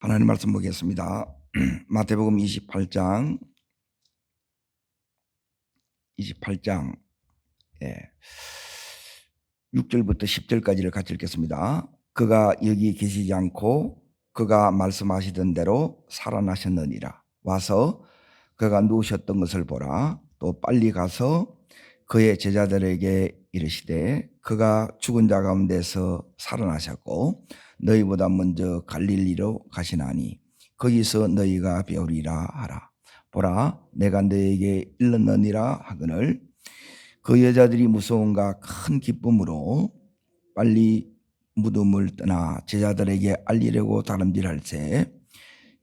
하나님 말씀 보겠습니다. 마태복음 28장 예, 6절부터 10절까지를 같이 읽겠습니다. 그가 여기 계시지 않고 그가 말씀하시던 대로 살아나셨느니라. 와서 그가 누우셨던 것을 보라. 또 빨리 가서 그의 제자들에게 이르시되 그가 죽은 자 가운데서 살아나셨고 너희보다 먼저 갈릴리로 가시나니 거기서 너희가 배우리라 하라. 보라, 내가 너희에게 일렀느니라 하거늘 그 여자들이 무서움과 큰 기쁨으로 빨리 무덤을 떠나 제자들에게 알리려고 다름질할새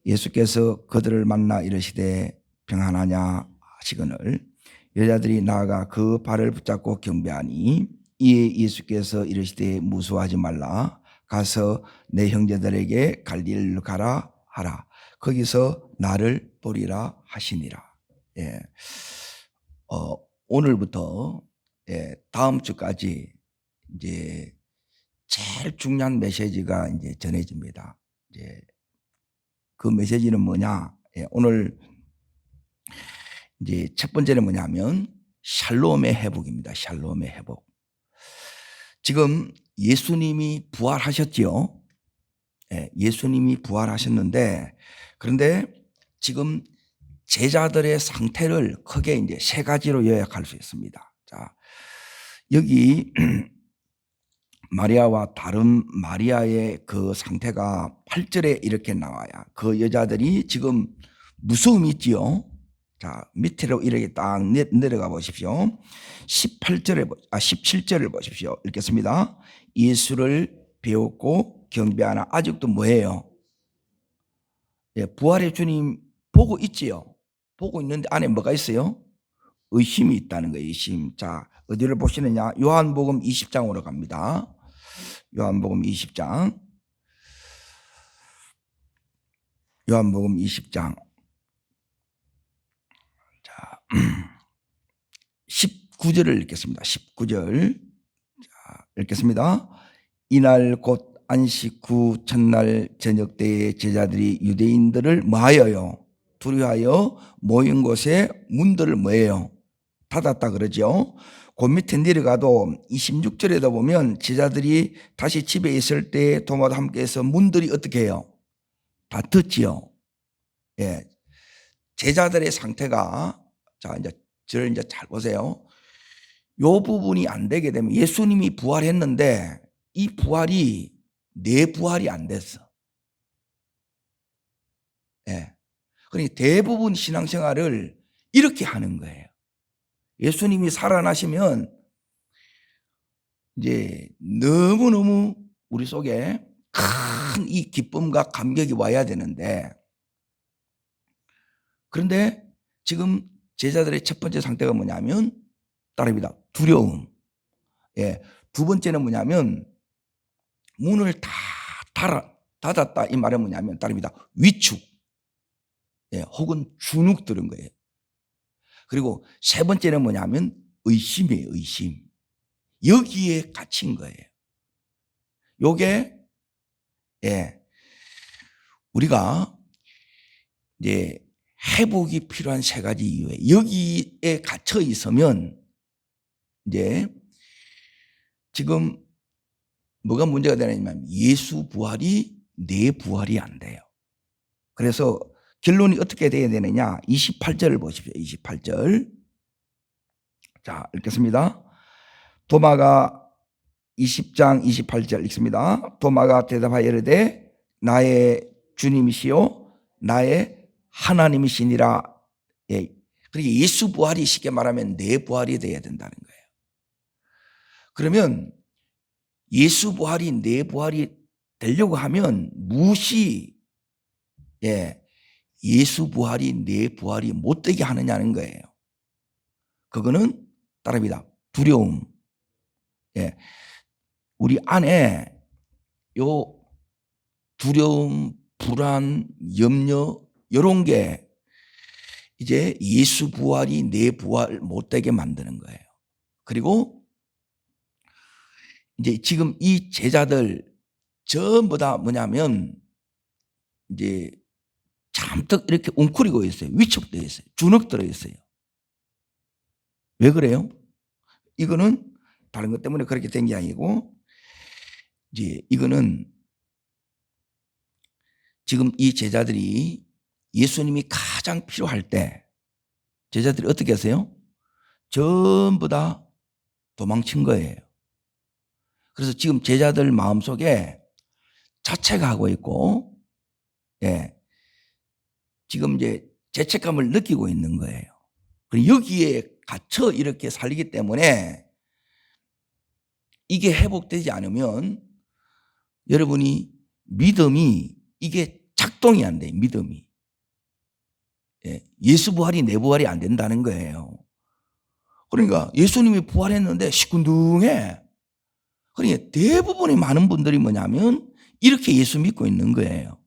예수께서 그들을 만나 이르시되 평안하냐 하시거늘 여자들이 나아가 그 발을 붙잡고 경배하니 이에 예수께서 이르시되 무서워하지 말라. 가서 내 형제들에게 갈릴리로 가라 하라. 거기서 나를 보리라 하시니라. 예. 오늘부터 다음 주까지 이제 제일 중요한 메시지가 이제 전해집니다. 이제 그 메시지는 뭐냐? 오늘 이제 첫 번째는 뭐냐면 샬롬의 회복입니다. 샬롬의 회복. 지금 예수님이 부활하셨지요. 예수님이 부활하셨는데 그런데 지금 제자들의 상태를 크게 이제 세 가지로 요약할 수 있습니다. 자, 여기 마리아와 다른 마리아의 그 상태가 8절에 이렇게 나와요. 그 여자들이 지금 무서움이 있지요. 자, 밑으로 이렇게 딱 내려가 보십시오. 17절을 보십시오. 읽겠습니다. 예수를 배웠고 경배하나 아직도 뭐예요? 부활의 주님 보고 있지요. 보고 있는데 안에 뭐가 있어요? 의심이 있다는 거예요. 의심. 자, 어디를 보시느냐? 요한복음 20장으로 갑니다. 요한복음 20장. 요한복음 20장. 자, 19절을 읽겠습니다. 19절. 자, 읽겠습니다. 이날 곧 안식 후 첫날 저녁 때에 제자들이 유대인들을 뭐하여요? 두려워하여 모인 곳에 문들을 뭐예요? 닫았다 그러죠. 그 밑에 내려가도 26절에도 보면 제자들이 다시 집에 있을 때 도마도 함께해서 문들이 어떻게 해요? 닫혔지요. 예, 제자들의 상태가 자 이제 저를 이제 잘 보세요. 요 부분이 안 되게 되면 예수님이 부활했는데 이 부활이 내 부활이 안 됐어. 예, 그러니 대부분 신앙생활을 이렇게 하는 거예요. 예수님이 살아나시면 이제 너무너무 우리 속에 큰 이 기쁨과 감격이 와야 되는데 그런데 지금 제자들의 첫 번째 상태가 뭐냐면 따릅니다. 두려움. 예, 두 번째는 뭐냐면 문을 다 닫았다 이 말은 뭐냐면 따릅니다. 위축. 예, 혹은 주눅 들은 거예요. 그리고 세 번째는 뭐냐면 의심이에요. 의심. 여기에 갇힌 거예요. 요게 우리가 이제 회복이 필요한 세 가지 이유에 여기에 갇혀 있으면 이제 지금 뭐가 문제가 되냐면 예수 부활이 내 부활이 안 돼요. 그래서 결론이 어떻게 돼야 되느냐? 28절을 보십시오. 28절. 자, 읽겠습니다. 도마가 20장 28절 읽습니다. 도마가 대답하여 이르되 나의 주님이시요 나의 하나님이시니라. 예. 그러니까 예수 부활이 쉽게 말하면 내 부활이 돼야 된다는 거예요. 그러면 예수 부활이 내 부활이 되려고 하면 무엇이 예수 부활이 내 부활이 못 되게 하느냐는 거예요. 그거는 따릅니다. 두려움. 우리 안에 요 두려움, 불안, 염려 이런 게 이제 예수 부활이 내 부활 못 되게 만드는 거예요. 그리고 이제 지금 이 제자들 전부 다 뭐냐면 이제 잔뜩 이렇게 웅크리고 있어요. 위축되어 있어요. 주눅 들어 있어요. 왜 그래요? 이거는 다른 것 때문에 그렇게 된 게 아니고, 이제 이거는 지금 이 제자들이 예수님이 가장 필요할 때 제자들이 어떻게 하세요? 전부 다 도망친 거예요. 그래서 지금 제자들 마음속에 자책하고 있고, 지금 이제 죄책감을 느끼고 있는 거예요. 그리고 여기에 갇혀 이렇게 살기 때문에 이게 회복되지 않으면 여러분이 믿음이 이게 작동이 안 돼요. 믿음이. 예수 부활이 내 부활이 안 된다는 거예요. 그러니까 예수님이 부활했는데 시큰둥해. 그러니까 대부분의 많은 분들이 뭐냐면 이렇게 예수 믿고 있는 거예요.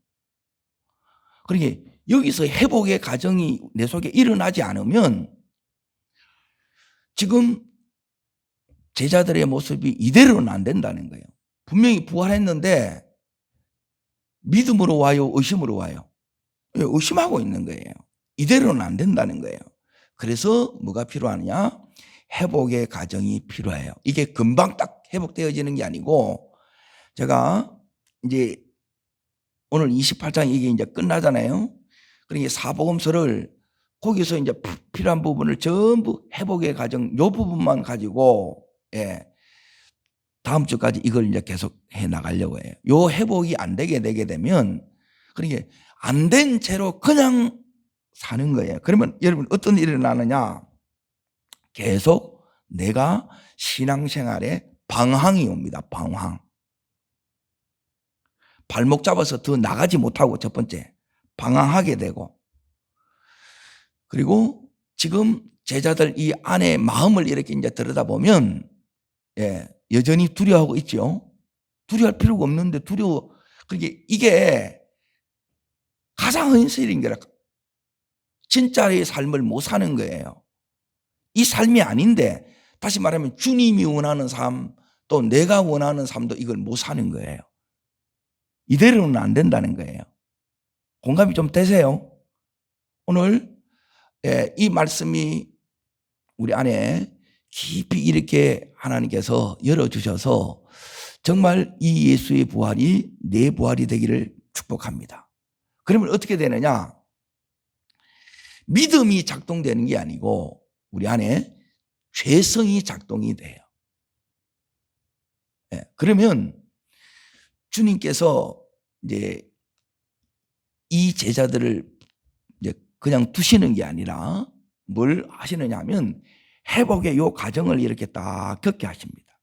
그러니까 여기서 회복의 과정이 내 속에 일어나지 않으면 지금 제자들의 모습이 이대로는 안 된다는 거예요. 분명히 부활했는데 믿음으로 와요? 의심으로 와요? 의심하고 있는 거예요. 이대로는 안 된다는 거예요. 그래서 뭐가 필요하느냐? 회복의 과정이 필요해요. 이게 금방 딱 회복되어지는 게 아니고, 제가 이제 오늘 28장 이게 이제 끝나잖아요. 그러니까 사복음서를 거기서 이제 필요한 부분을 전부 회복의 과정, 요 부분만 가지고, 다음 주까지 이걸 이제 계속 해 나가려고 해요. 요 회복이 안 되게 되면, 그러니까 안 된 채로 그냥 사는 거예요. 그러면 여러분 어떤 일이 일어나느냐? 계속 내가 신앙생활에 방황이 옵니다. 방황. 발목 잡아서 더 나가지 못하고, 첫 번째 방황하게 되고, 그리고 지금 제자들 이 안에 마음을 이렇게 이제 들여다보면 여전히 두려워하고 있죠. 두려워할 필요가 없는데 두려워. 그러니까 이게 가장 현실인 거라. 진짜의 삶을 못 사는 거예요. 이 삶이 아닌데, 다시 말하면 주님이 원하는 삶, 또 내가 원하는 삶도 이걸 못 사는 거예요. 이대로는 안 된다는 거예요. 공감이 좀 되세요? 오늘 이 말씀이 우리 안에 깊이 이렇게 하나님께서 열어주셔서 정말 이 예수의 부활이 내 부활이 되기를 축복합니다. 그러면 어떻게 되느냐? 믿음이 작동되는 게 아니고 우리 안에 죄성이 작동이 돼요. 그러면 주님께서 이제 이 제자들을 이제 그냥 두시는 게 아니라 뭘 하시느냐 하면 회복의 요 과정을 이렇게 딱 겪게 하십니다.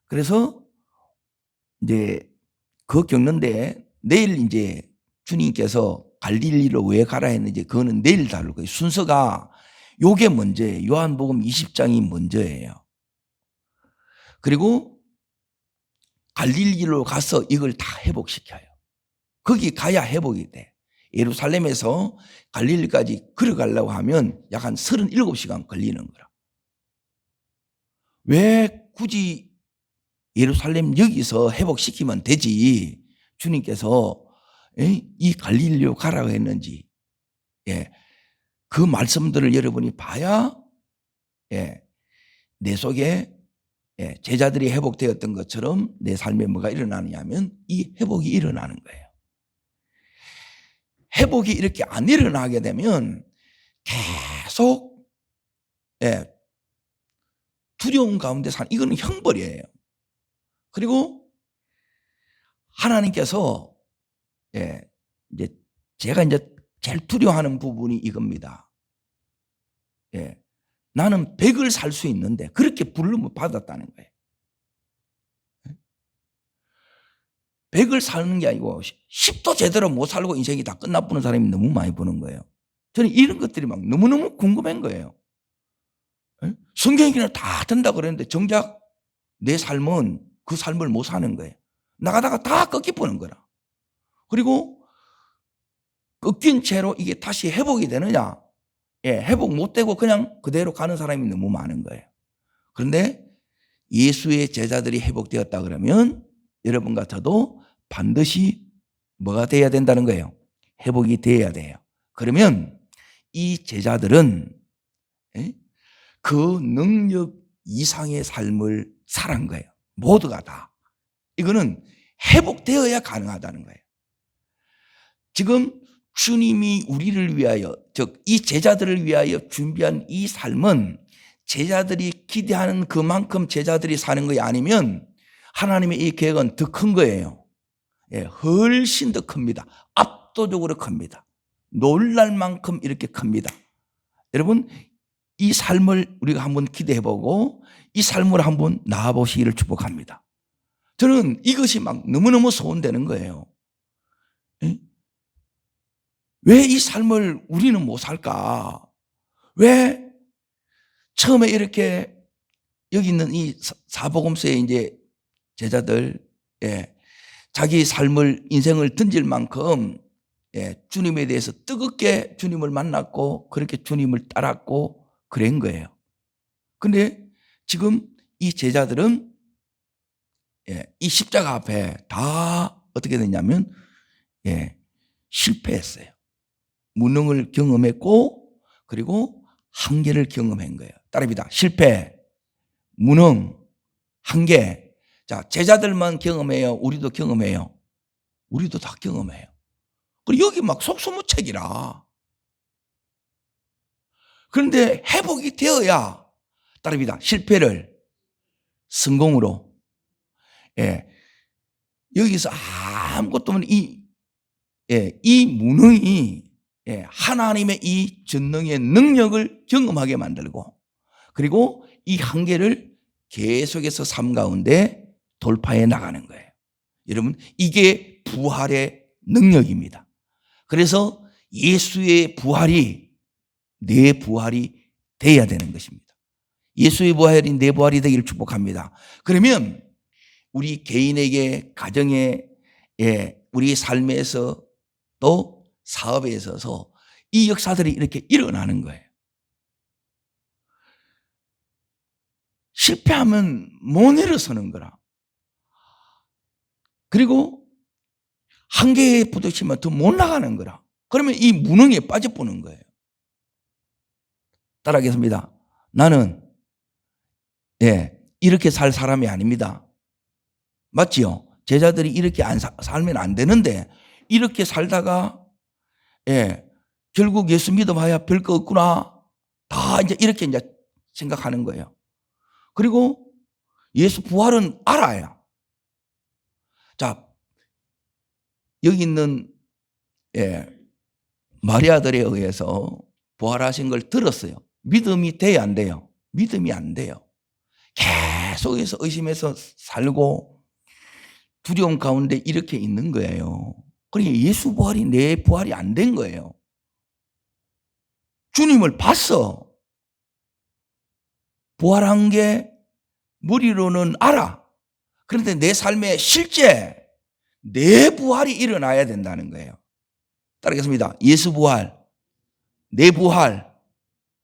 그래서 이제 그 겪는데 내일 이제 주님께서 갈릴리로 왜 가라 했는지 그거는 내일 다룰 거예요. 순서가 요게 먼저예요. 요한복음 20장이 먼저예요. 그리고 갈릴리로 가서 이걸 다 회복시켜요. 거기 가야 회복이 돼. 예루살렘에서 갈릴리까지 걸어가려고 하면 약 한 37시간 걸리는 거라. 왜 굳이 예루살렘 여기서 회복시키면 되지 주님께서 이 갈릴리로 가라고 했는지, 그 말씀들을 여러분이 봐야 내 속에 제자들이 회복되었던 것처럼 내 삶에 뭐가 일어나느냐 하면 이 회복이 일어나는 거예요. 회복이 이렇게 안 일어나게 되면 계속 두려움 가운데 사는, 이거는 형벌이에요. 그리고 하나님께서 이제 제가 이제 제일 두려워하는 부분이 이겁니다. 나는 100을 살 수 있는데 그렇게 부름을 받았다는 거예요. 100을 사는 게 아니고 10도 제대로 못 살고 인생이 다 끝나보는 사람이 너무 많이 보는 거예요. 저는 이런 것들이 막 너무너무 궁금한 거예요. 성경에는 다 된다고 그랬는데 정작 내 삶은 그 삶을 못 사는 거예요. 나가다가 다 꺾이보는 거라. 그리고 꺾인 채로 이게 다시 회복이 되느냐? 회복 못 되고 그냥 그대로 가는 사람이 너무 많은 거예요. 그런데 예수의 제자들이 회복되었다 그러면 여러분과 저도 반드시 뭐가 돼야 된다는 거예요? 회복이 돼야 돼요. 그러면 이 제자들은 그 능력 이상의 삶을 살은 거예요. 모두가 다. 이거는 회복되어야 가능하다는 거예요. 지금 주님이 우리를 위하여, 즉 이 제자들을 위하여 준비한 이 삶은 제자들이 기대하는 그만큼 제자들이 사는 것이 아니면 하나님의 이 계획은 더 큰 거예요. 훨씬 더 큽니다. 압도적으로 큽니다. 놀랄 만큼 이렇게 큽니다. 여러분, 이 삶을 우리가 한번 기대해보고 이 삶을 한번 나아보시기를 축복합니다. 저는 이것이 막 너무너무 소원되는 거예요. 왜 이 삶을 우리는 못 살까? 왜 처음에 이렇게 여기 있는 이 사복음서의 이제 제자들, 자기 삶을, 인생을 던질 만큼 주님에 대해서 뜨겁게 주님을 만났고 그렇게 주님을 따랐고 그런 거예요. 근데 지금 이 제자들은 이 십자가 앞에 다 어떻게 됐냐면 실패했어요. 무능을 경험했고 그리고 한계를 경험한 거예요. 따라합니다. 실패, 무능, 한계. 자, 제자들만 경험해요? 우리도 경험해요? 우리도 다 경험해요. 그리고 여기 막 속수무책이라. 그런데 회복이 되어야 따라합니다. 실패를 성공으로. 여기서 아무것도 없는 이 무능이 하나님의 이 전능의 능력을 경험하게 만들고 그리고 이 한계를 계속해서 삶 가운데 돌파해 나가는 거예요. 여러분, 이게 부활의 능력입니다. 그래서 예수의 부활이 내 부활이 돼야 되는 것입니다. 예수의 부활이 내 부활이 되기를 축복합니다. 그러면 우리 개인에게, 가정에, 우리 삶에서 또 사업에 있어서 이 역사들이 이렇게 일어나는 거예요. 실패하면 못 일어서는 거라. 그리고 한계에 부딪히면 더 못 나가는 거라. 그러면 이 무능에 빠져보는 거예요. 따라하겠습니다. 나는 이렇게 살 사람이 아닙니다. 맞지요? 제자들이 이렇게 살면 안 되는데 이렇게 살다가 결국 예수 믿어봐야 별 거 없구나. 다 이렇게 생각하는 거예요. 그리고 예수 부활은 알아요. 자, 여기 있는 마리아들에 의해서 부활하신 걸 들었어요. 믿음이 돼야 안 돼요? 믿음이 안 돼요. 계속해서 의심해서 살고 두려움 가운데 이렇게 있는 거예요. 그러니까 예수 부활이 내 부활이 안 된 거예요. 주님을 봤어. 부활한 게 머리로는 알아. 그런데 내 삶에 실제 내 부활이 일어나야 된다는 거예요. 따르겠습니다. 예수 부활, 내 부활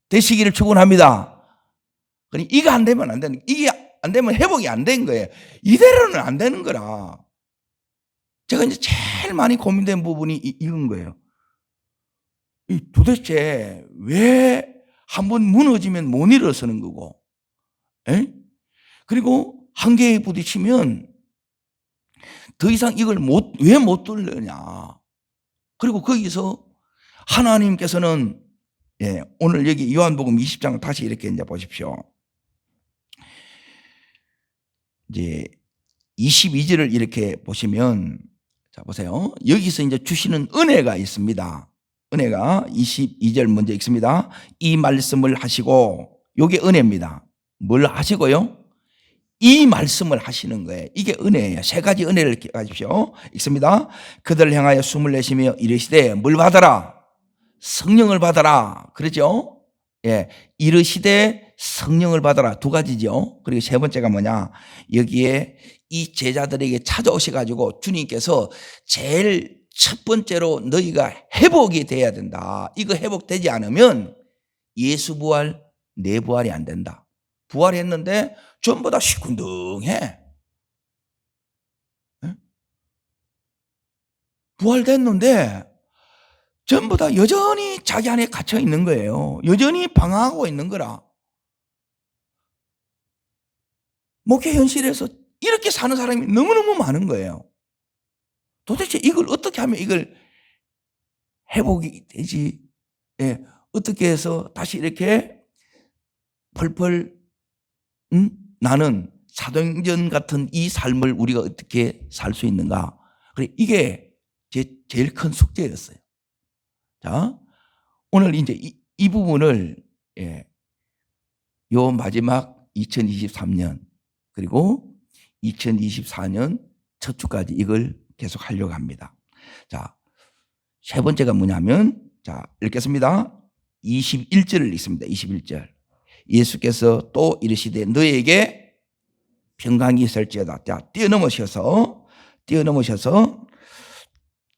되시기를 축원합니다. 그러니 이거 안 되면 안 되는, 이게 안 되면 회복이 안 된 거예요. 이대로는 안 되는 거라. 제가 이제 제일 많이 고민된 부분이 이건 거예요. 도대체 왜 한번 무너지면 못 일어서는 거고, 그리고 한계에 부딪히면 더 이상 이걸 왜 못 뚫느냐. 그리고 거기서 하나님께서는 오늘 여기 요한복음 20장 다시 이렇게 이제 보십시오. 이제 22절을 이렇게 보시면, 자 보세요. 여기서 이제 주시는 은혜가 있습니다. 은혜가 22절 먼저 읽습니다. 이 말씀을 하시고, 요게 은혜입니다. 뭘 하시고요? 이 말씀을 하시는 거예요. 이게 은혜예요. 세 가지 은혜를 가지십시오. 읽습니다. 그들을 향하여 숨을 내쉬며 이르시되 뭘 받아라? 성령을 받아라. 그러죠? 이르시되 성령을 받아라. 두 가지죠. 그리고 세 번째가 뭐냐? 여기에 이 제자들에게 찾아오셔가지고 주님께서 제일 첫 번째로 너희가 회복이 돼야 된다. 이거 회복되지 않으면 예수 부활, 내 부활이 안 된다. 부활했는데 전부 다 시큰둥해. 부활됐는데 전부 다 여전히 자기 안에 갇혀 있는 거예요. 여전히 방황하고 있는 거라. 목회 현실에서 이렇게 사는 사람이 너무너무 많은 거예요. 도대체 이걸 어떻게 하면 이걸 회복이 되지? 예, 어떻게 해서 다시 이렇게 펄펄 나는 사도행전 같은 이 삶을 우리가 어떻게 살 수 있는가? 그래, 이게 제일 큰 숙제였어요. 자, 오늘 이제 이 부분을 요 마지막 2023년 그리고 2024년 첫 주까지 이걸 계속 하려고 합니다. 자, 세 번째가 뭐냐면, 자, 읽겠습니다. 21절을 읽습니다. 21절. 예수께서 또 이르시되 너에게 평강이 있을지어다. 자, 뛰어넘으셔서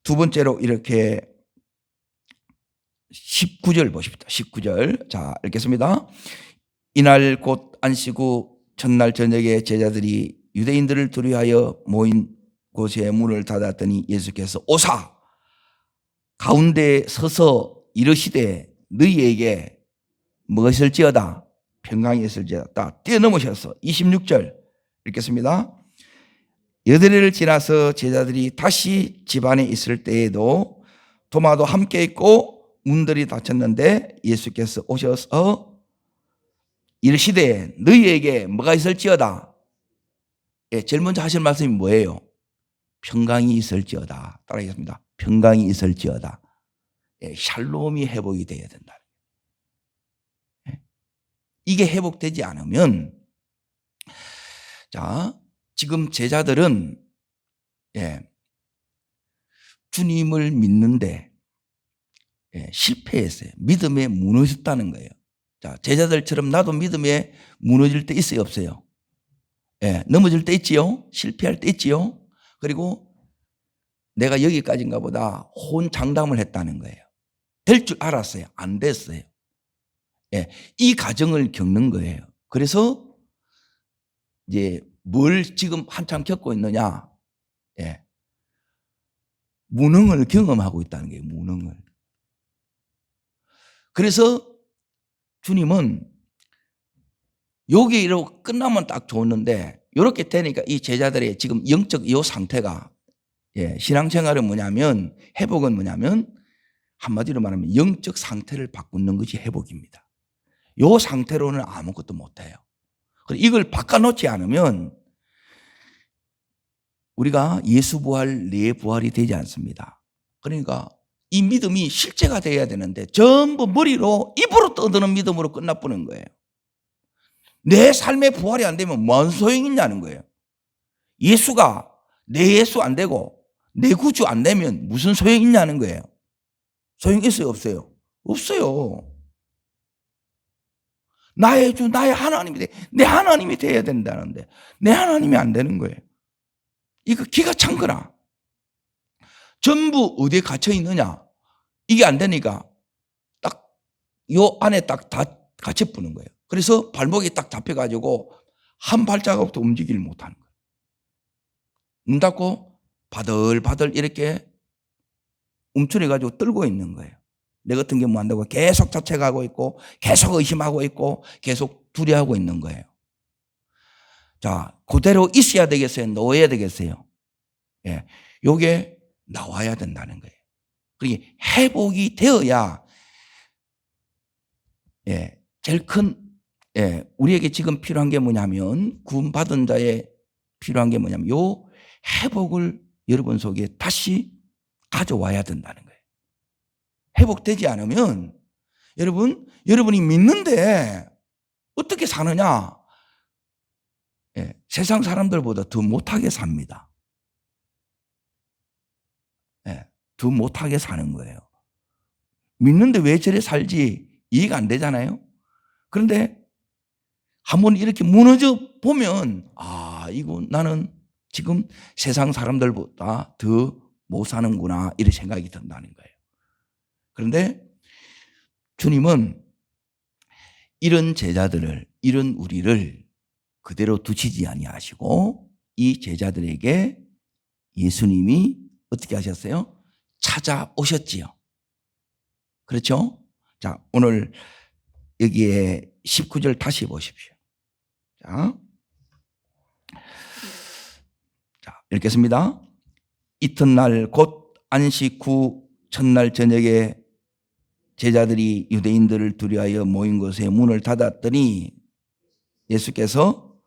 두 번째로 이렇게 19절 보십시오. 19절. 자, 읽겠습니다. 이날 곧 안식 후 첫날 저녁에 제자들이 유대인들을 두려워하여 모인 곳에 문을 닫았더니 예수께서 오사 가운데 서서 이르시되 너희에게 무엇이 있을지어다 평강이 있을지어다. 뛰어넘으셔서 26절 읽겠습니다. 여드레를 지나서 제자들이 다시 집안에 있을 때에도 도마도 함께 있고 문들이 닫혔는데 예수께서 오셔서 이르시되 너희에게 뭐가 있을지어다. 예, 제일 먼저 하실 말씀이 뭐예요? 평강이 있을지어다. 따라하겠습니다. 평강이 있을지어다. 예, 샬롬이 회복이 되어야 된다. 예, 이게 회복되지 않으면, 자, 지금 제자들은 주님을 믿는데 실패했어요. 믿음에 무너졌다는 거예요. 자, 제자들처럼 나도 믿음에 무너질 때 있어요, 없어요? 넘어질 때 있지요? 실패할 때 있지요? 그리고 내가 여기까지인가 보다 혼장담을 했다는 거예요. 될 줄 알았어요. 안 됐어요. 이 과정을 겪는 거예요. 그래서 이제 뭘 지금 한참 겪고 있느냐? 무능을 경험하고 있다는 거예요. 무능을. 그래서 주님은 여기로 끝나면 딱 좋았는데 이렇게 되니까 이 제자들의 지금 영적 이 상태가 신앙생활은 뭐냐면 회복은 뭐냐면 한마디로 말하면 영적 상태를 바꾸는 것이 회복입니다. 이 상태로는 아무것도 못해요. 이걸 바꿔놓지 않으면 우리가 예수 부활, 내 부활이 되지 않습니다. 그러니까 이 믿음이 실제가 돼야 되는데 전부 머리로 입으로 떠드는 믿음으로 끝나버리는 거예요. 내 삶의 부활이 안 되면 뭔 소용이 있냐는 거예요. 예수가 내 예수 안 되고 내 구주 안 되면 무슨 소용이 있냐는 거예요. 소용이 있어요, 없어요? 없어요. 나의 주, 나의 하나님이 돼. 내 하나님이 돼야 된다는데 내 하나님이 안 되는 거예요. 이거 기가 찬 거라. 전부 어디에 갇혀 있느냐? 이게 안 되니까 딱 요 안에 딱 다 갇혀 뿌는 거예요. 그래서 발목이 딱 잡혀가지고 한 발자국도 움직이질 못하는 거예요. 눈 닫고 바들바들 이렇게 움츠려가지고 떨고 있는 거예요. 내 같은 경우 안 되고 계속 자책하고 있고 계속 의심하고 있고 계속 두려워하고 있는 거예요. 자, 그대로 있어야 되겠어요? 놓아야 되겠어요? 요게 나와야 된다는 거예요. 그게 회복이 되어야 제일 큰 우리에게 지금 필요한 게 뭐냐면 구원받은 자의 필요한 게 뭐냐면 요 회복을 여러분 속에 다시 가져와야 된다는 거예요. 회복되지 않으면 여러분이 믿는데 어떻게 사느냐? 세상 사람들보다 더 못하게 삽니다. 더 못하게 사는 거예요. 믿는데 왜 저래 살지 이해가 안 되잖아요. 그런데 한번 이렇게 무너져 보면 이거 나는 지금 세상 사람들보다 더 못 사는구나 이런 생각이 든다는 거예요. 그런데 주님은 이런 제자들을, 이런 우리를 그대로 두시지 아니하시고 이 제자들에게 예수님이 어떻게 하셨어요? 찾아오셨지요. 그렇죠? 자, 오늘 여기에 19절 다시 보십시오. 자, 읽겠습니다. 이튿날 곧 안식 후 첫날 저녁에 제자들이 유대인들을 두려워하여 모인 곳에 문을 닫았더니 예수께서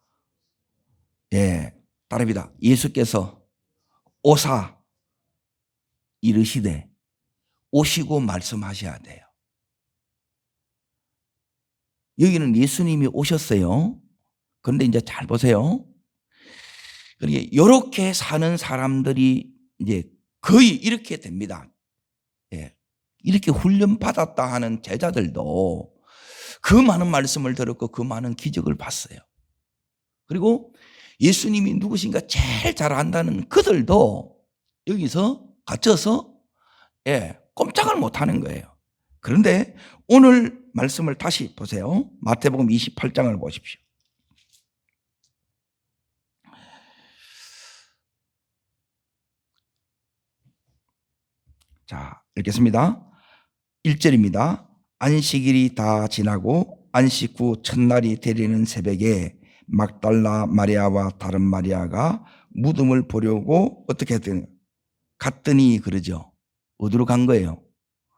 따릅니다. 예수께서 오사 이르시되 오시고 말씀하셔야 돼요. 여기는 예수님이 오셨어요. 그런데 이제 잘 보세요. 그러니까 이렇게 사는 사람들이 이제 거의 이렇게 됩니다. 이렇게 훈련받았다 하는 제자들도 그 많은 말씀을 들었고 그 많은 기적을 봤어요. 그리고 예수님이 누구신가 제일 잘 안다는 그들도 여기서 갇혀서 꼼짝을 못하는 거예요. 그런데 오늘 말씀을 다시 보세요. 마태복음 28장을 보십시오. 자, 읽겠습니다. 1절입니다. 안식일이 다 지나고 안식 후 첫날이 되려는 새벽에 막달라 마리아와 다른 마리아가 무덤을 보려고 어떻게 했더니 갔더니 그러죠. 어디로 간 거예요?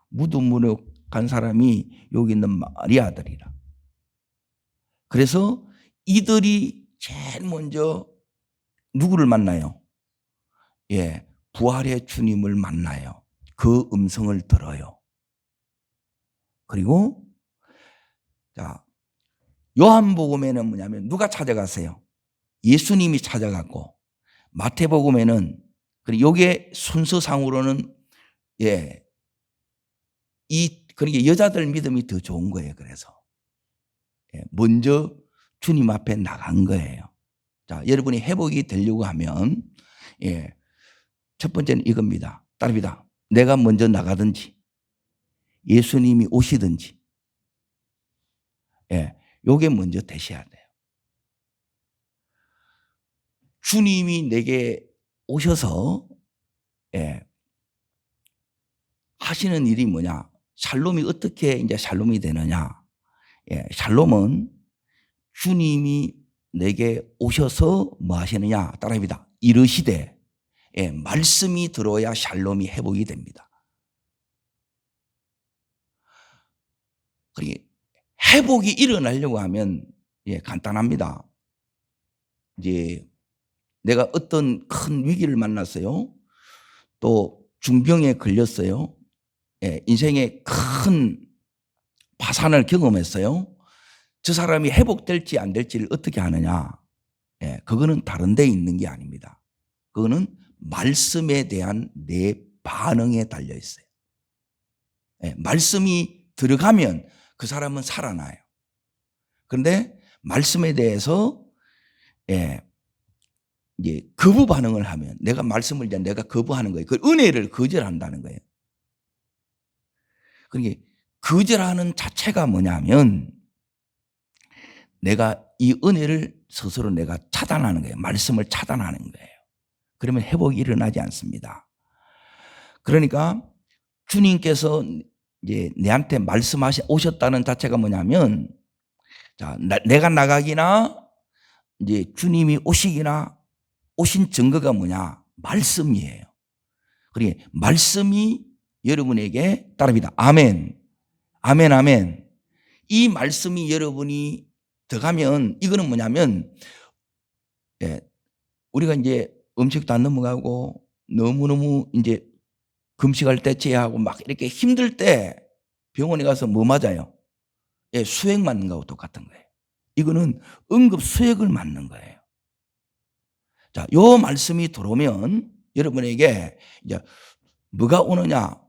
무덤으로 간 사람이 여기 있는 마리아들이라. 그래서 이들이 제일 먼저 누구를 만나요? 부활의 주님을 만나요. 그 음성을 들어요. 그리고 자, 요한복음에는 뭐냐면 누가 찾아갔어요? 예수님이 찾아갔고, 마태복음에는 그리고 요게 순서상으로는 그러니까 여자들 믿음이 더 좋은 거예요. 그래서 먼저 주님 앞에 나간 거예요. 자, 여러분이 회복이 되려고 하면 첫 번째는 이겁니다. 따릅니다. 내가 먼저 나가든지 예수님이 오시든지 요게 먼저 되셔야 돼요. 주님이 내게 오셔서 하시는 일이 뭐냐? 샬롬이 어떻게 이제 샬롬이 되느냐? 샬롬은 주님이 내게 오셔서 뭐 하시느냐? 따라합니다. 이르시되 말씀이 들어야 샬롬이 회복이 됩니다. 그러니까 회복이 일어나려고 하면 간단합니다. 이제 내가 어떤 큰 위기를 만났어요. 또 중병에 걸렸어요. 인생의 큰 파산을 경험했어요. 저 사람이 회복될지 안 될지를 어떻게 하느냐? 그거는 다른 데 있는 게 아닙니다. 그거는 말씀에 대한 내 반응에 달려 있어요. 말씀이 들어가면 그 사람은 살아나요. 그런데 말씀에 대해서 이제 거부 반응을 하면 내가 말씀을 이제 내가 거부하는 거예요. 그 은혜를 거절한다는 거예요. 그러니까 거절하는 자체가 뭐냐면 내가 이 은혜를 스스로 내가 차단하는 거예요. 말씀을 차단하는 거예요. 그러면 회복이 일어나지 않습니다. 그러니까 주님께서 이제 내한테 오셨다는 자체가 뭐냐면, 자, 내가 나가기나 이제 주님이 오신 증거가 뭐냐? 말씀이에요. 그러니까 말씀이 여러분에게 따릅니다. 아멘. 아멘, 아멘. 이 말씀이 여러분이 들어가면 이거는 뭐냐면, 우리가 이제 음식도 안 넘어가고 너무너무 이제 금식할 때 제하고 막 이렇게 힘들 때 병원에 가서 뭐 맞아요? 수액 맞는 거하고 똑같은 거예요. 이거는 응급 수액을 맞는 거예요. 자, 요 말씀이 들어오면 여러분에게 이제 뭐가 오느냐?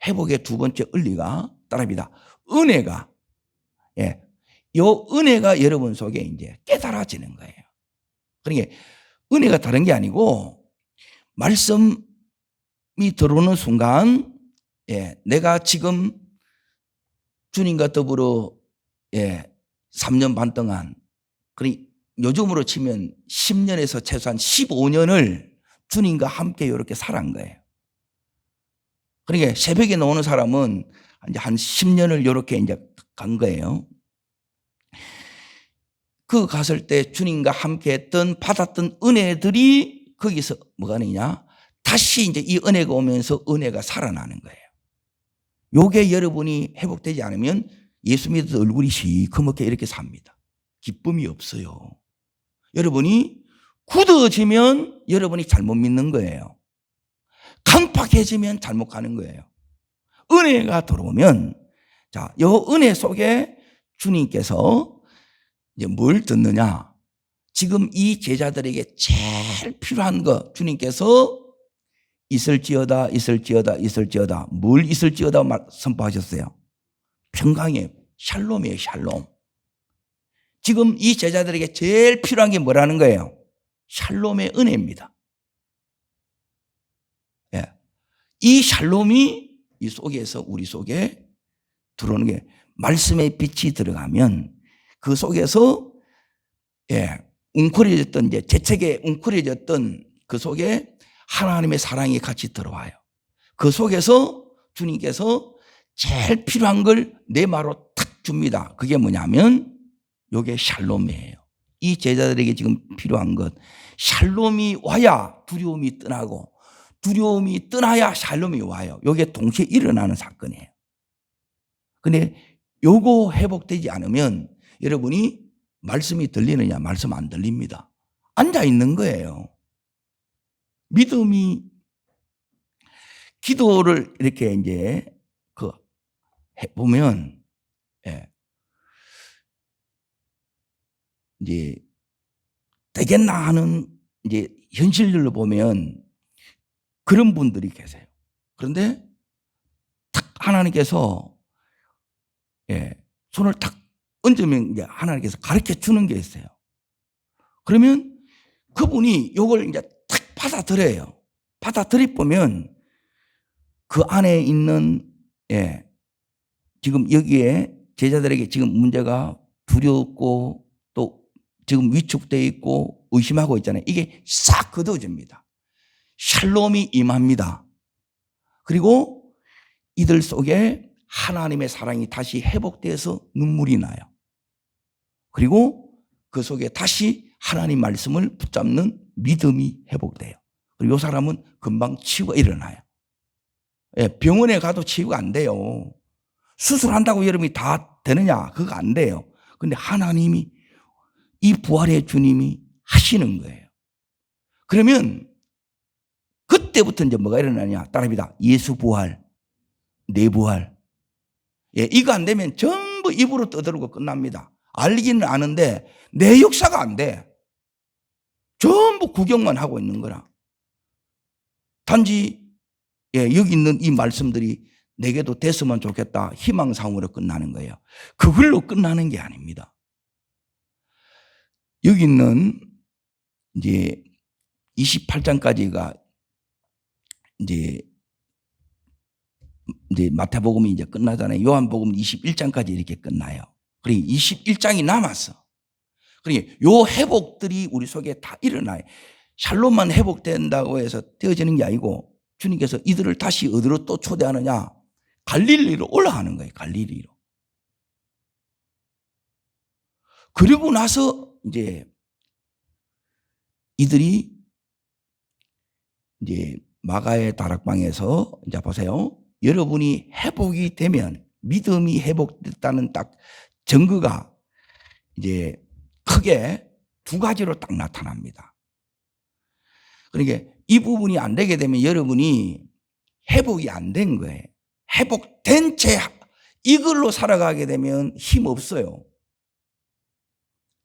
회복의 두 번째 은리가 따릅니다. 은혜가, 요 은혜가 여러분 속에 이제 깨달아지는 거예요. 그러니까 은혜가 다른 게 아니고 말씀이 들어오는 순간 내가 지금 주님과 더불어 3년 반 동안, 요즘으로 치면 10년에서 최소한 15년을 주님과 함께 이렇게 살아간 거예요. 그러니까 새벽에 나오는 사람은 이제 한 10년을 이렇게 이제 간 거예요. 그 갔을 때 주님과 함께 했던 받았던 은혜들이 거기서 뭐가 되냐? 다시 이제 이 은혜가 오면서 은혜가 살아나는 거예요. 요게 여러분이 회복되지 않으면 예수 믿어도 얼굴이 시커멓게 이렇게 삽니다. 기쁨이 없어요. 여러분이 굳어지면 여러분이 잘못 믿는 거예요. 강팍해지면 잘못 가는 거예요. 은혜가 들어오면, 자, 요 은혜 속에 주님께서 이제 뭘 듣느냐? 지금 이 제자들에게 제일 필요한 거 주님께서 있을지어다, 있을지어다, 있을지어다. 뭘 있을지어다 선포하셨어요? 평강이에요. 샬롬이에요, 샬롬. 지금 이 제자들에게 제일 필요한 게 뭐라는 거예요? 샬롬의 은혜입니다. 예. 이 샬롬이 이 속에서 우리 속에 들어오는 게 말씀의 빛이 들어가면 그 속에서 웅크려졌던 이제 재책에 웅크려졌던 그 속에 하나님의 사랑이 같이 들어와요. 그 속에서 주님께서 제일 필요한 걸 내 마로 탁 줍니다. 그게 뭐냐면 이게 샬롬이에요. 이 제자들에게 지금 필요한 것, 샬롬이 와야 두려움이 떠나고 두려움이 떠나야 샬롬이 와요. 이게 동시에 일어나는 사건이에요. 근데 요거 회복되지 않으면 여러분이 말씀이 들리느냐? 말씀 안 들립니다. 앉아 있는 거예요. 믿음이 기도를 이렇게 이제 해보면, 이제 되겠나 하는 이제 현실들로 보면 그런 분들이 계세요. 그런데 탁 하나님께서 손을 탁 얹으면 이제 하나님께서 가르쳐 주는 게 있어요. 그러면 그분이 이걸 이제 탁 받아들여요. 받아들이면 그 안에 있는 지금 여기에 제자들에게 지금 문제가 두렵고 또 지금 위축되어 있고 의심하고 있잖아요. 이게 싹 걷어집니다. 샬롬이 임합니다. 그리고 이들 속에 하나님의 사랑이 다시 회복되어서 눈물이 나요. 그리고 그 속에 다시 하나님 말씀을 붙잡는 믿음이 회복돼요. 그리고 이 사람은 금방 치유가 일어나요. 병원에 가도 치유가 안 돼요. 수술한다고 여러분이 다 되느냐? 그거 안 돼요. 근데 하나님이 이 부활의 주님이 하시는 거예요. 그러면 그때부터 이제 뭐가 일어나냐? 따라합니다. 예수 부활, 내 부활. 이거 안 되면 전부 입으로 떠들고 끝납니다. 알기는 아는데 내 역사가 안 돼. 전부 구경만 하고 있는 거라. 단지 여기 있는 이 말씀들이 내게도 됐으면 좋겠다. 희망사항으로 끝나는 거예요. 그걸로 끝나는 게 아닙니다. 여기 있는 이제 28장까지가 이제 마태복음이 이제 끝나잖아요. 요한복음 21장까지 이렇게 끝나요. 그러니까 21장이 남았어. 그러니까 요 회복들이 우리 속에 다 일어나요. 샬롬만 회복된다고 해서 되어지는 게 아니고 주님께서 이들을 다시 어디로 또 초대하느냐? 갈릴리로 올라가는 거예요. 갈릴리로. 그리고 나서 이제 이들이 이제 마가의 다락방에서 이제 보세요. 여러분이 회복이 되면 믿음이 회복됐다는 딱 증거가 이제 크게 두 가지로 딱 나타납니다. 그러니까 이 부분이 안 되게 되면 여러분이 회복이 안 된 거예요. 회복된 채 이걸로 살아가게 되면 힘 없어요.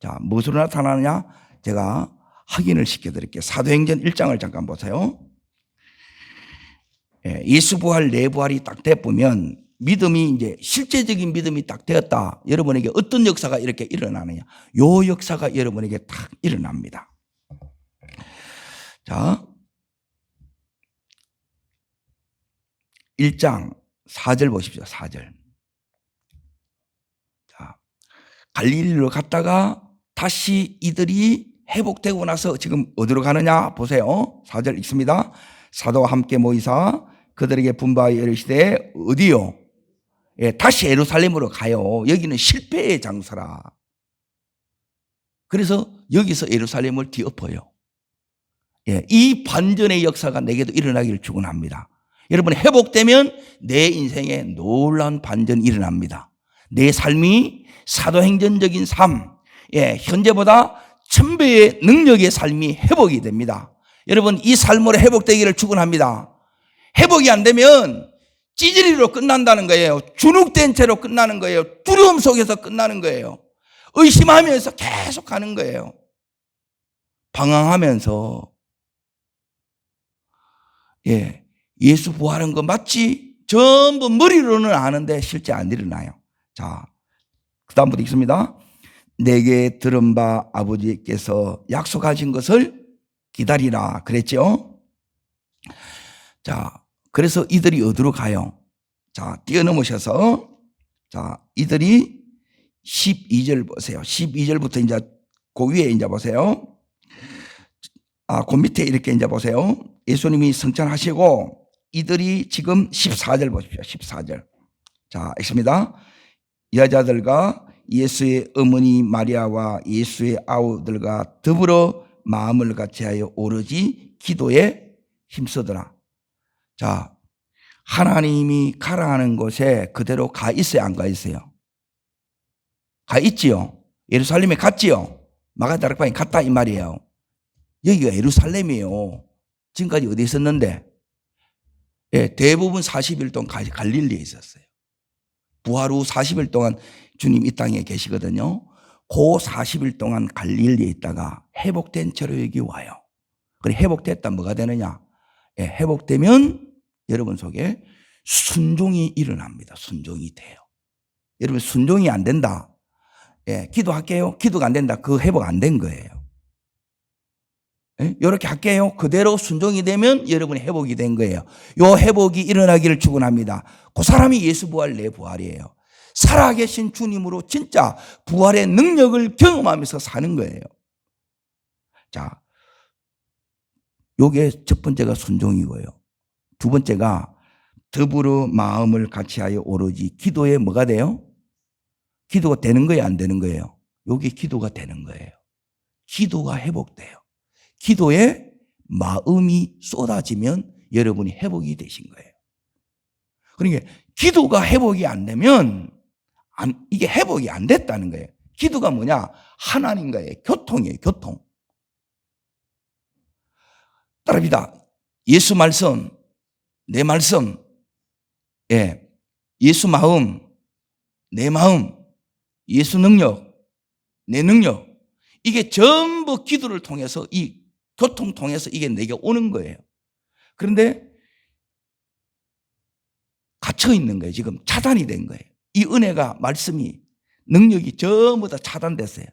자, 무엇으로 나타나느냐? 제가 확인을 시켜드릴게요. 사도행전 1장을 잠깐 보세요. 예수 부활, 내 부활이 딱 돼보면 믿음이 이제 실제적인 믿음이 딱 되었다. 여러분에게 어떤 역사가 이렇게 일어나느냐? 요 역사가 여러분에게 딱 일어납니다. 자, 1장 4절 보십시오. 4절. 자, 갈릴리로 갔다가 다시 이들이 회복되고 나서 지금 어디로 가느냐 보세요. 4절 읽습니다. 사도와 함께 모이사 그들에게 분부하여 이르시되 어디요? 예, 다시 예루살렘으로 가요. 여기는 실패의 장소라. 그래서 여기서 예루살렘을 뒤엎어요. 예, 이 반전의 역사가 내게도 일어나기를 축원합니다. 여러분, 회복되면 내 인생에 놀라운 반전이 일어납니다. 내 삶이 사도행전적인 삶, 예, 현재보다 1000배의 능력의 삶이 회복이 됩니다. 여러분, 이 삶으로 회복되기를 축원합니다. 회복이 안 되면 찌질이로 끝난다는 거예요. 주눅된 채로 끝나는 거예요. 두려움 속에서 끝나는 거예요. 의심하면서 계속 가는 거예요. 방황하면서. 예, 예수 부활한 거 맞지? 전부 머리로는 아는데 실제 안 일어나요. 자, 그 다음부터 읽습니다. 내게 들은 바 아버지께서 약속하신 것을 기다리라 그랬죠. 자, 그래서 이들이 어디로 가요? 자, 뛰어넘으셔서, 자, 이들이 12절 보세요. 12절부터 이제 그 위에 이제 보세요. 그 밑에 이렇게 이제 보세요. 예수님이 성찬하시고 이들이 지금 14절 보십시오. 14절. 자, 읽습니다. 여자들과 예수의 어머니 마리아와 예수의 아우들과 더불어 마음을 같이하여 오로지 기도에 힘쓰더라. 자, 하나님이 가라 하는 곳에 그대로 가 있어요, 안 가 있어요? 가 있지요. 예루살렘에 갔지요. 마가다락방에 갔다 이 말이에요. 여기가 예루살렘이에요. 지금까지 어디 있었는데? 예, 대부분 40일 동안 갈릴리에 있었어요. 부활 후 40일 동안 주님 이 땅에 계시거든요. 그 40일 동안 갈릴리에 있다가 회복된 채로 여기 와요. 그래, 회복됐다 뭐가 되느냐? 예, 회복되면 여러분 속에 순종이 일어납니다. 순종이 돼요. 여러분, 순종이 안 된다. 예, 기도할게요. 기도가 안 된다. 그 회복 안 된 거예요. 예? 이렇게 할게요. 그대로 순종이 되면 여러분이 회복이 된 거예요. 요 회복이 일어나기를 축원합니다. 그 사람이 예수 부활, 내 부활이에요. 살아계신 주님으로 진짜 부활의 능력을 경험하면서 사는 거예요. 자, 요게 첫 번째가 순종이고요. 두 번째가 더불어 마음을 같이하여 오로지 기도에 뭐가 돼요? 기도가 되는 거예요, 안 되는 거예요? 요게 기도가 되는 거예요. 기도가 회복돼요. 기도에 마음이 쏟아지면 여러분이 회복이 되신 거예요. 그러니까 기도가 회복이 안 되면 이게 회복이 안 됐다는 거예요. 기도가 뭐냐? 하나님과의 교통이에요, 교통. 따라합니다. 예수 말씀, 내 말씀, 예, 예수 마음, 내 마음, 예수 능력, 내 능력, 이게 전부 기도를 통해서 이 교통 통해서 이게 내게 오는 거예요. 그런데 갇혀 있는 거예요. 지금 차단이 된 거예요. 이 은혜가, 말씀이, 능력이 전부 다 차단됐어요.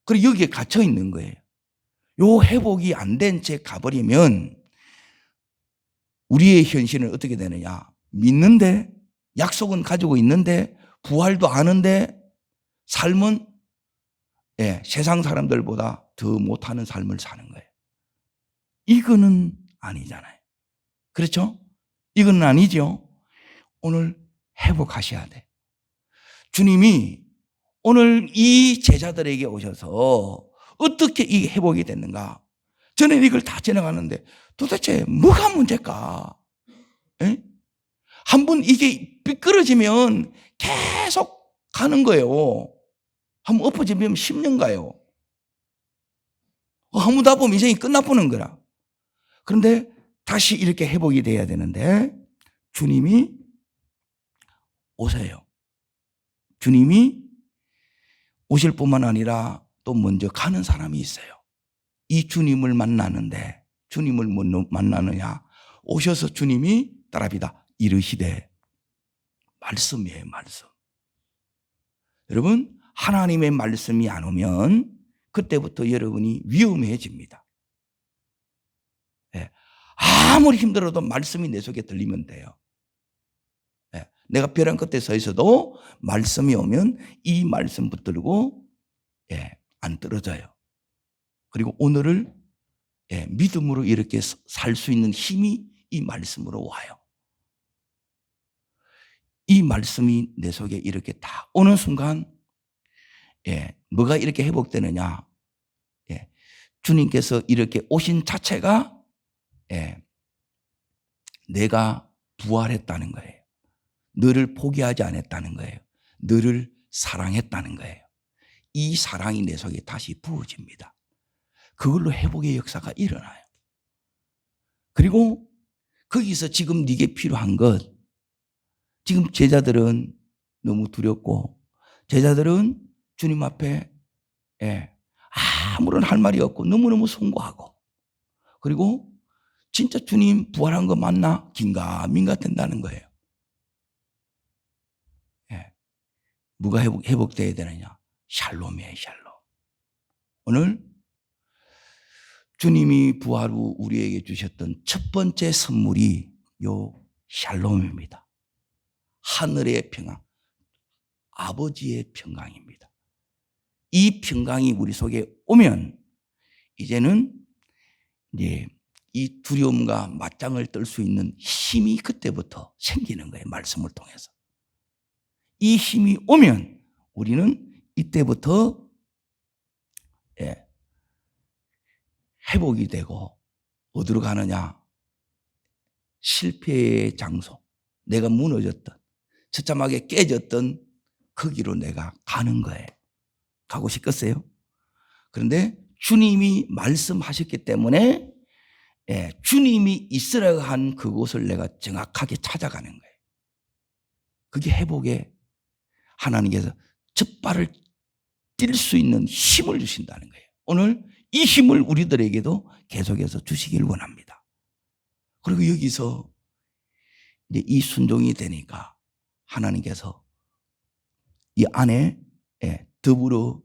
그리고 여기에 갇혀 있는 거예요. 요 회복이 안 된 채 가버리면 우리의 현실은 어떻게 되느냐? 믿는데, 약속은 가지고 있는데, 부활도 아는데, 삶은 세상 사람들보다 더 못하는 삶을 사는 거예요. 이거는 아니잖아요. 그렇죠? 이건 아니죠. 오늘 회복하셔야 돼. 주님이 오늘 이 제자들에게 오셔서 어떻게 이 회복이 됐는가? 저는 이걸 다 지나가는데 도대체 뭐가 문제일까? 한번 이게 미끄러지면 계속 가는 거예요. 한번 엎어지면 10년 가요. 한번 다 보면 인생이 끝나보는 거라. 그런데 다시 이렇게 회복이 돼야 되는데 주님이 오세요. 주님이 오실 뿐만 아니라 또 먼저 가는 사람이 있어요. 이 주님을 만나는데 주님을 뭐 만나느냐? 오셔서 주님이 따라합니다. 이르시되, 말씀이에요, 말씀. 여러분, 하나님의 말씀이 안 오면 그때부터 여러분이 위험해집니다. 아무리 힘들어도 말씀이 내 속에 들리면 돼요. 내가 벼랑 끝에 서 있어도 말씀이 오면 이 말씀 붙들고 안 떨어져요. 그리고 오늘을 믿음으로 이렇게 살 수 있는 힘이 이 말씀으로 와요. 이 말씀이 내 속에 이렇게 딱 오는 순간, 뭐가 이렇게 회복되느냐? 주님께서 이렇게 오신 자체가, 내가 부활했다는 거예요. 너를 포기하지 않았다는 거예요. 너를 사랑했다는 거예요. 이 사랑이 내 속에 다시 부어집니다. 그걸로 회복의 역사가 일어나요. 그리고 거기서 지금 네게 필요한 것, 지금 제자들은 너무 두렵고 제자들은 주님 앞에 아무런 할 말이 없고 너무너무 송구하고, 그리고 진짜 주님 부활한 거 맞나? 긴가민가 된다는 거예요. 뭐가 회복돼야 되느냐? 샬롬이에요, 샬롬. 오늘 주님이 부활 후 우리에게 주셨던 첫 번째 선물이 요 샬롬입니다. 하늘의 평강, 아버지의 평강입니다. 이 평강이 우리 속에 오면 이제는 이 두려움과 맞짱을 뜰 수 있는 힘이 그때부터 생기는 거예요. 말씀을 통해서. 이 힘이 오면 우리는 이때부터 회복이 되고, 어디로 가느냐? 실패의 장소, 내가 무너졌던, 처참하게 깨졌던 거기로 내가 가는 거예요. 가고 싶겠어요? 그런데 주님이 말씀하셨기 때문에 주님이 있으라고 한 그곳을 내가 정확하게 찾아가는 거예요. 그게 회복에 하나님께서 첫 발을 뛸 수 있는 힘을 주신다는 거예요. 오늘 이 힘을 우리들에게도 계속해서 주시길 원합니다. 그리고 여기서 이제 이 순종이 되니까 하나님께서 이 안에 더불어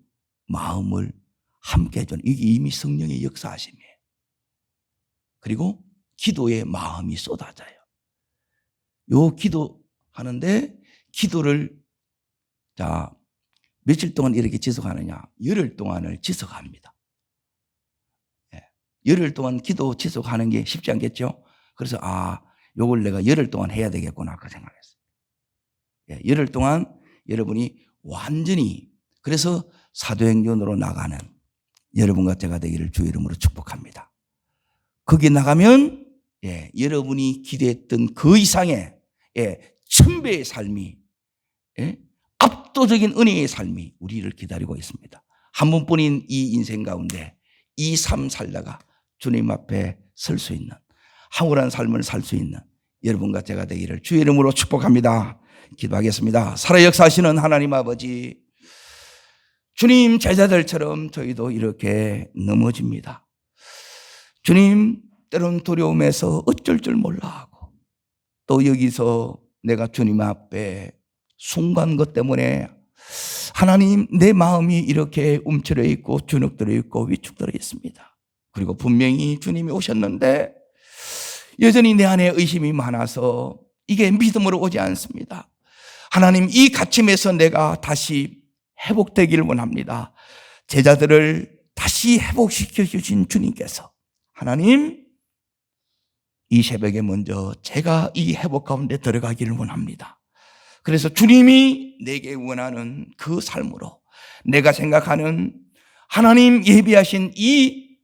마음을 함께 해주는, 이게 이미 성령의 역사하심이에요. 그리고 기도의 마음이 쏟아져요. 요 기도하는데, 기도를 며칠 동안 이렇게 지속하느냐? 열흘 동안을 지속합니다. 열흘 동안 기도 지속하는 게 쉽지 않겠죠? 그래서 요걸 내가 열흘 동안 해야 되겠구나 그 생각했어요. 열흘 동안 여러분이 완전히, 그래서 사도행전으로 나가는 여러분과 제가 되기를 주의 이름으로 축복합니다. 거기 나가면 여러분이 기대했던 그 이상의 천배의 삶이, 압도적인 은혜의 삶이 우리를 기다리고 있습니다. 한 번뿐인 이 인생 가운데 이 삶 살다가 주님 앞에 설 수 있는, 황홀한 삶을 살 수 있는 여러분과 제가 되기를 주의 이름으로 축복합니다. 기도하겠습니다. 살아 역사하시는 하나님 아버지, 주님 제자들처럼 저희도 이렇게 넘어집니다. 주님, 때론 두려움에서 어쩔 줄 몰라 하고, 또 여기서 내가 주님 앞에 순간 것 때문에 하나님, 내 마음이 이렇게 움츠려 있고 주눅들어 있고 위축들어 있습니다. 그리고 분명히 주님이 오셨는데 여전히 내 안에 의심이 많아서 이게 믿음으로 오지 않습니다. 하나님, 이 갇힘에서 내가 다시 회복되기를 원합니다. 제자들을 다시 회복시켜 주신 주님께서, 하나님, 이 새벽에 먼저 제가 이 회복 가운데 들어가기를 원합니다. 그래서 주님이 내게 원하는 그 삶으로, 내가 생각하는 하나님 예비하신 이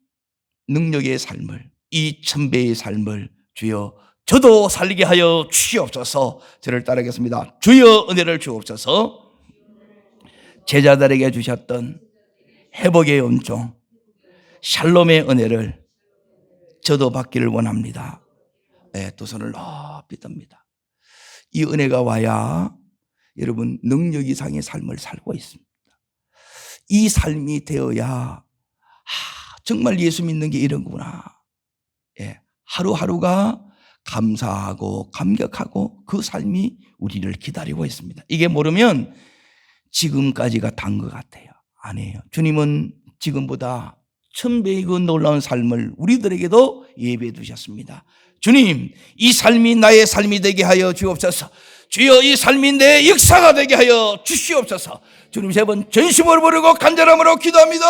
능력의 삶을, 이 천배의 삶을 주여 저도 살리게 하여 주시옵소서. 저를 따르겠습니다. 주여 은혜를 주옵소서. 제자들에게 주셨던 회복의 은총, 샬롬의 은혜를 저도 받기를 원합니다. 두 손을 높이 듭니다. 이 은혜가 와야 여러분 능력 이상의 삶을 살고 있습니다. 이 삶이 되어야 정말 예수 믿는 게 이런 거구나. 하루하루가 감사하고 감격하고 그 삶이 우리를 기다리고 있습니다. 이게 모르면 지금까지가 단 것 같아요. 아니에요. 주님은 지금보다 천배의 그 놀라운 삶을 우리들에게도 예배해 두셨습니다. 주님, 이 삶이 나의 삶이 되게 하여 주옵소서. 주여, 이 삶이 내 역사가 되게 하여 주시옵소서. 주님, 세 번 전심으로 부르고 간절함으로 기도합니다.